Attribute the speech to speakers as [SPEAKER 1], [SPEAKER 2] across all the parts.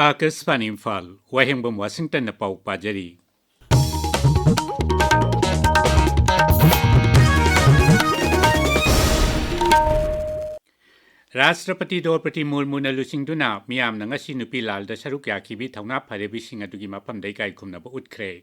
[SPEAKER 1] Akasvan Imphal, Wahengbam Washington na Pau Pajari. Rashtrapati Draupadi Murmu na lusingduna miyam na ngasi nupi lalda saruk yakibi thauna pharebising adugi mafam dai kai khumnaba utkre.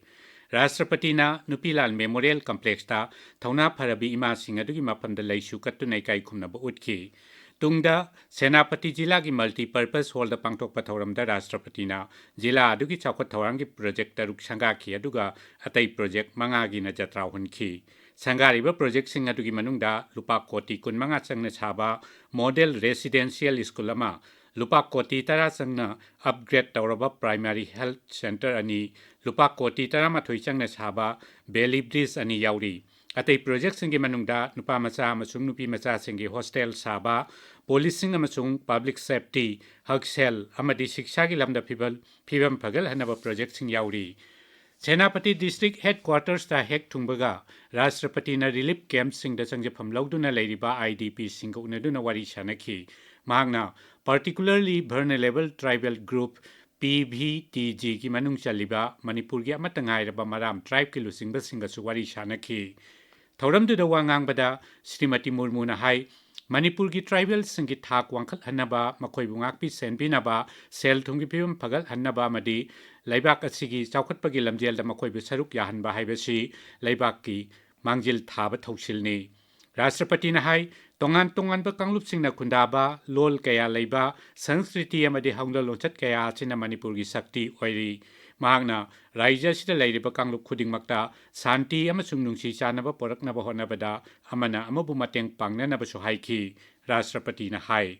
[SPEAKER 1] Rashtrapati na nupi lal Memorial Complex ta thauna pharabi ima sing adugi mafam da laisu kattunai kai khumnaba utki. Tungda Senapati Jila ki multi-purpose hall da pangtok pathoram da Rashtrapati na Jila adugi chawkhat thawang ki project taruk sanga ki aduga atai project manga gi na jatra hunki. Sangariba project sing adugi manungda lupa koti kun manga changna chaba model residential school ama lupa koti tara changna upgrade tawraba primary health center ani lupa koti tara ma thoi changna chaba belly bridge ani yauri atai project singi manungda nupa macha amasung nupi macha singi hostel saba policing amasung public safety haksel amadi shiksha gi lamda phibam phagal hanaba project sing yauri Senapati District Headquarters ta hek thungbaga Rashtrapati na relief camp sing da changje phamlauduna leiriba IDP sing ko unaduna wari shanakhi magna particularly vulnerable tribal group PVTG ki manung chaliba Manipur gi amatangai raba maram tribe ki lusingba singa su wari shanakhi thoram du da wangang bada Srimati Murmu na hai Manipur ki tribal singi thak wangkhat hanaba makhoi bungak pi senbinaba sel thungi phibam phagal hanaba madi laibak asigi chawkhatpagi lamjel da makhoi bi saruk yahanba haibasi laibak ki mangjil thaba thausilni Rashtrapati na hai tongan ba kanglup singna khundaba lol kaya leiba sanskriti amadi hangla lonchat kaya china Manipur gi sakti oiri mahangna raija sida leiriba kanglup khudingmakta santi amasung nungsi chanaba poraknaba honabada amana amabu mateng pangnanaba su haiki Rashtrapati na hai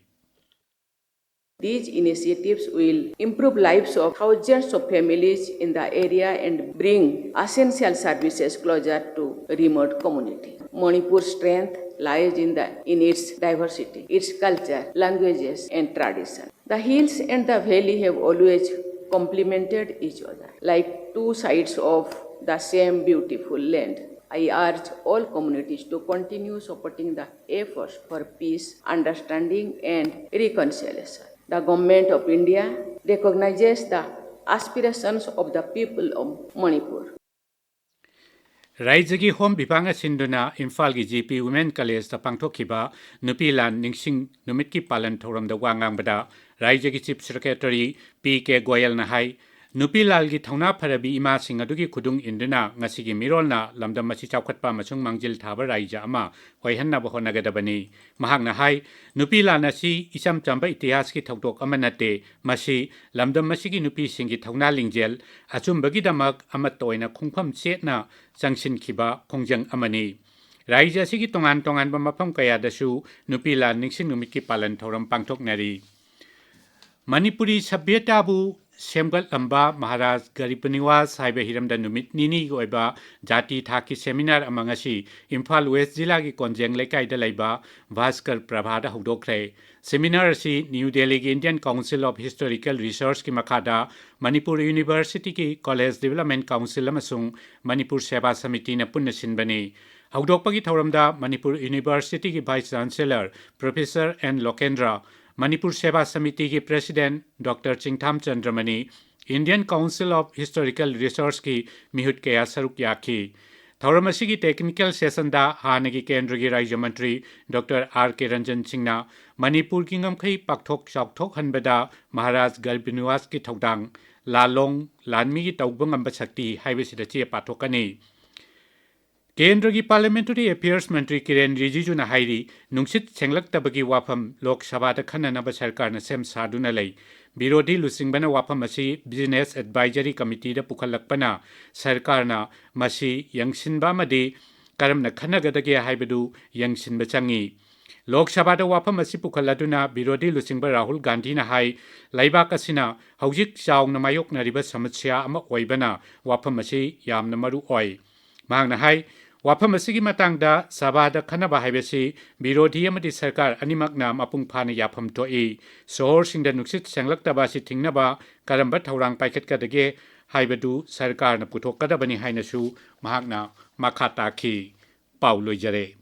[SPEAKER 2] These initiatives will improve lives of thousands of families in the area and bring essential services closer to remote communities. Manipur's strength lies in its diversity, its culture, languages, and tradition. The hills and the valley have always complemented each other, like two sides of the same beautiful land. I urge all communities to continue supporting the efforts for peace, understanding, and reconciliation. The Government of India recognizes the aspirations of the people of Manipur.
[SPEAKER 1] Raijagi home bipanga sinduna Imphal gi GP Women College ta pangthokhiba nupi lan ningsing numit ki palan thoram da wangang bada Raijagi Chief Secretary PK Goyal na hai nupi lal gi thauna pharabi ima sing adugi khudung induna ngasi gi mirolna lamdam machi chawkhatpa masung mangjil thaba raija ama hoihanna bo honagadabani mahakna hai nupi lan asi isam chamba itihas ki thokdok amanate masi lamdam masi gi nupi singi thauna lingjel achumbagi damak amatoina khungpham chetna changsin khiba khongjang amani raija sigi tongan ba mafam kaya dasu nupi lan ningsing numit ki palan thoram pangthoknari Manipuri sabhyata bu Semgal Amba Maharaj Garipaniwas Haiba Hiramda Numit Nini Goiba Jati Thaki Seminar Amangasi Imphal West Jila ki Konjeng Lekai da Laiba Bhaskar Prabhada Hudokre Seminar si New Delhi ki Indian Council of Historical Research ki Makhada Manipur University ki College Development Council amasung Manipur Seva Samiti na punna sinbani Hudokpagi Thoramda Manipur University ki Vice Chancellor Professor N Lokendra Manipur Seva Samiti ki President Dr. Chingtham Chandramani, Indian Council of Historical Research ki Mihut Kaya Saruk Yaki. Thauramasi ki technical session da Hanagi Kendra ki Raja Mantri Dr. R.K. Ranjan Singna, Manipur ki ngamkhay pakthok chawkthok hanbada Maharaj Garbinuwas ki thawdang, lalong lanmi ki tawbang amba sakti haibasida chiya pathokani. Kendra ki Parliamentary Affairs Mantri Kiren Rijiju na hairi nungsit senglak tabagi wafam Lok Sabha da khananaba sarkar na sem saduna lay Birodi lusingbana wafam asi Business Advisory Committee da pukhalakpana sarkar na masi yangsinba madi karam na khanagadagi haibadu yangsinba changi Lok Sabha da wafam asi pukhaladuna Birodi lusingba Rahul Gandhi na hai laibak asina haujik chaung na mayok na riba samasya ama oibana wafam asi yamna maru oi mahang na hai Wafam asigi matangda sabada khanaba haibasi Birodi amadi sarkar animakna mapung phana yapam toi sohor singda nuksit senglakta si thingnaba karamba thaurang paikhatkadage haibadu sarkar na puthokadabani hainasu mahakna makha taki pau loijare